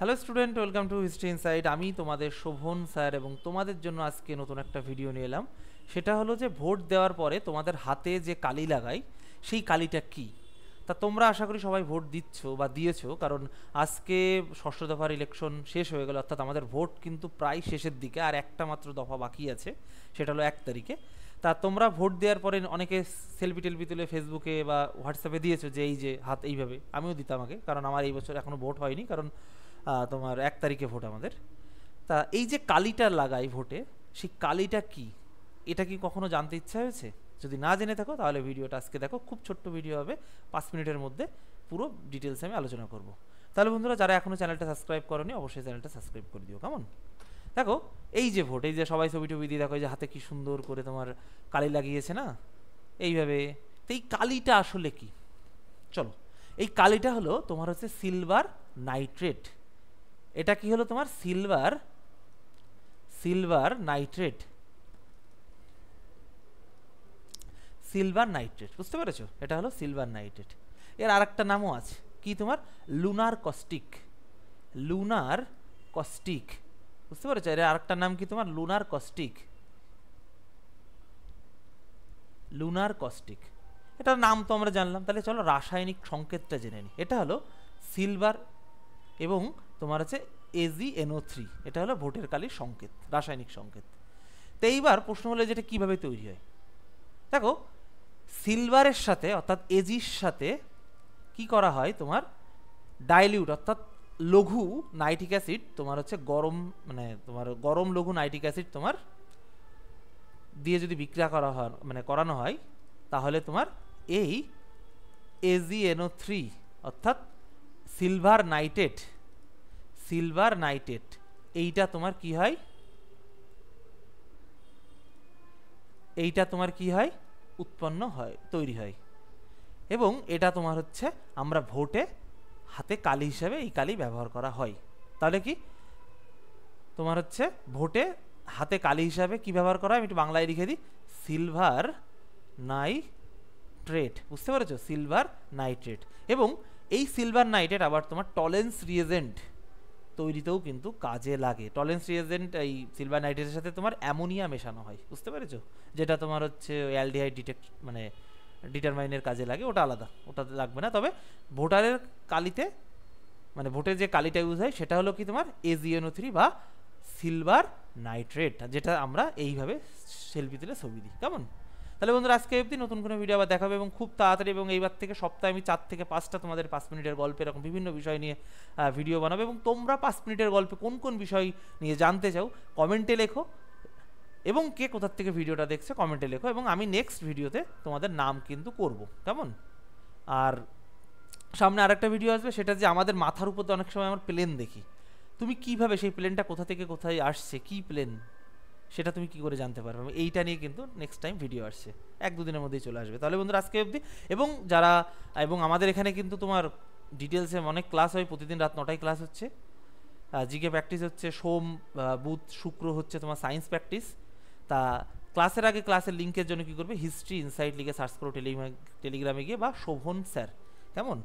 Hello student, welcome to history insight. আমি তোমাদের Sovan sir এবং তোমাদের জন্য আজকে নতুন একটা ভিডিও নিয়ে এলাম। সেটা হলো যে ভোট দেওয়ার পরে তোমাদের হাতে যে কালি লাগাই সেই কালিটা কি। তা তোমরা আশা করি সবাই ভোট দিচ্ছ বা দিয়েছো, কারণ আজকে ষষ্ঠ দফার ইলেকশন শেষ হয়ে গেল, অর্থাৎ আমাদের ভোট কিন্তু প্রায় শেষের দিকে, আর একটা মাত্র দফা বাকি আছে, সেটা হলো 1 তারিখে। তা তোমরা ভোট দেওয়ার পরে অনেকে সেলফি টেলফি তুলে ফেসবুকে বা হোয়াটসঅ্যাপে দিয়েছো যে এই যে হাত এইভাবে। আমিও দিতাম আগে, কারণ আমার এই বছর এখনও ভোট হয়নি, কারণ তোমার 1 তারিখে ভোট আমাদের। তা এই যে কালিটা লাগাই ভোটে, সেই কালিটা কি, এটা কি কখনো জানতে ইচ্ছা হয়েছে? যদি না জেনে থাকো তাহলে ভিডিওটা আজকে দেখো, খুব ছোট্ট ভিডিও হবে, 5 মিনিটের মধ্যে পুরো ডিটেলসে আমি আলোচনা করব। তাহলে বন্ধুরা, যারা এখনও চ্যানেলটা সাবস্ক্রাইব করোনি অবশ্যই চ্যানেলটা সাবস্ক্রাইব করে দিও। কেমন? দেখো, এই যে ভোট, এই যে সবাই ছবি টবি দিয়ে দেখো, এই যে হাতে কি সুন্দর করে তোমার কালি লাগিয়েছে না, এইভাবে। তো এই কালিটা আসলে কি, চলো। এই কালিটা হলো তোমার হচ্ছে সিলভার নাইট্রেট। এটা কি হলো তোমার সিলভার নাইট্রেট। সিলভার নাইট্রেট, বুঝতে পেরেছো? এটা হলো সিলভার নাইট্রেট। এর আরেকটা নামও আছে, কি তোমার? Lunar caustic. লুনার কস্টিক, বুঝতে পেরেছো? এর আরেকটা নাম কি তোমার? Lunar caustic. লুনার কস্টিক, এটার নাম তো আমরা জানলাম। তাহলে চলো রাসায়নিক সংকেতটা জেনে নিই। এটা হলো সিলভার এবং তোমার হচ্ছে AgNO3। এটা হলো ভোটের কালির সংকেত, রাসায়নিক সংকেত। তো এইবার প্রশ্ন হলো যেটা কিভাবে তৈরি হয়। দেখো, সিলভারের সাথে অর্থাৎ এজির সাথে কি করা হয়, তোমার ডাইলিউট অর্থাৎ লঘু নাইট্রিক অ্যাসিড, তোমার হচ্ছে গরম, মানে তোমার গরম লঘু নাইট্রিক অ্যাসিড তোমার দিয়ে যদি বিক্রিয়া করা হয়, মানে করানো হয়, তাহলে তোমার এই AgNO3 অর্থাৎ সিলভার নাইট্রেট এইটা তোমার কি হয়, উৎপন্ন হয়, তৈরি হয়। এবং এটা তোমার হচ্ছে আমরা ভোটে হাতে কালি হিসাবে এই কালি ব্যবহার করা হয়। তাহলে কি তোমার হচ্ছে ভোটে হাতে কালি হিসাবে কি ব্যবহার করা হয়, আমি একটু বাংলায় লিখে দিই, সিলভার নাইট্রেট। বুঝতে পেরেছো? Silver nitrate. এবং এই সিলভার নাইট্রেট আবার তোমার টলেন্স রিয়েজেন্ট তৈরিতেও কিন্তু কাজে লাগে। টলেন্স রিয়েজেন্ট এই সিলভার নাইট্রেটের সাথে তোমার অ্যামোনিয়া মেশানো হয়, বুঝতে পেরেছো? যেটা তোমার হচ্ছে অ্যালডিহাইড মানে ডিটারমাইনের কাজে লাগে, ওটা আলাদা, ওটা লাগবে না। তবে ভোটারের কালিতে, মানে ভোটের যে কালিটা ইউজ হয় সেটা হলো কি তোমার AgNO3 বা সিলভার নাইট্রেট, যেটা আমরা এইভাবে সেলফি তুলে ছবি দিই। কেমন? তাহলে বন্ধুরা, আজকে অবধি, নতুন কোনো ভিডিও আবার দেখাবে এবং খুব তাড়াতাড়ি। এবং এইবার থেকে সপ্তাহে আমি 4 থেকে 5টা তোমাদের 5 মিনিটের গল্প এরকম বিভিন্ন বিষয় নিয়ে ভিডিও বানাবো। এবং তোমরা 5 মিনিটের গল্পে কোন কোন বিষয় নিয়ে জানতে চাও কমেন্টে লেখো, এবং কে কোথার থেকে ভিডিওটা দেখছে কমেন্টে লেখো, এবং আমি নেক্সট ভিডিওতে তোমাদের নাম কিন্তু করব। কেমন? আর সামনে আরেকটা ভিডিও আসবে, সেটা যে আমাদের মাথার উপর তো অনেক সময় আমরা প্লেন দেখি, তুমি কিভাবে সেই প্লেনটা কোথা থেকে কোথায় আসছে, কি প্লেন, সেটা তুমি কি করে জানতে পারবে, এইটা নিয়ে কিন্তু নেক্সট টাইম ভিডিও আসছে, 1-2 দিনের মধ্যেই চলে আসবে। তাহলে বন্ধুরা, আজকে অবধি। এবং আমাদের এখানে কিন্তু তোমার ডিটেলসে অনেক ক্লাস হয়, প্রতিদিন রাত 9টায় ক্লাস হচ্ছে। জিকে প্র্যাকটিস হচ্ছে সোম, বুধ, শুক্র হচ্ছে তোমার সায়েন্স প্র্যাকটিস। তা ক্লাসের আগে ক্লাসের লিঙ্কের জন্য কি করবে, হিস্ট্রি ইনসাইট লিখে সার্চ করো টেলিগ্রামে গিয়ে, বা শোভন স্যার। কেমন?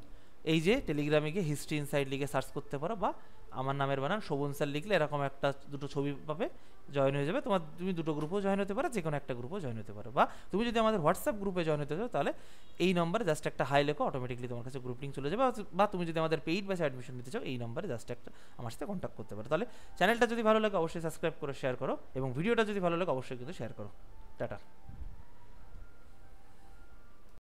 এই যে টেলিগ্রামে গিয়ে হিস্ট্রি ইনসাইট লিখে সার্চ করতে পারো, বা আমার নামের বানান শোভন স্যার লিখলে এরকম একটা দুটো ছবি পাবে, জয়েন হয়ে যাবে। তুমি দুটো গ্রুপেও জয়েন হতে পারো, যে কোনো একটা গ্রুপেও জয়েন হতে পারো। বা তুমি যদি আমাদের হোয়াটসঅ্যাপ গ্রুপে জয়েন হতে চাও, তাহলে এই নম্বরে জাস্ট একটা হাই লেখো, অটোমেটিকলি তোমার কাছে গ্রুপ লিঙ্ক চলে যাবে। বা তুমি যদি আমাদের পেইড ব্যাচে অ্যাডমিশন নিতে চাও, এই নম্বরে জাস্ট একটা আমার সাথে কন্ট্যাক্ট করতে পারো। তাহলে চ্যানেলটা যদি ভালো লাগে অবশ্যই সাবস্ক্রাইব করো, শেয়ার করো, এবং ভিডিওটা যদি ভালো লাগে অবশ্যই কিন্তু শেয়ার করো। টাটা।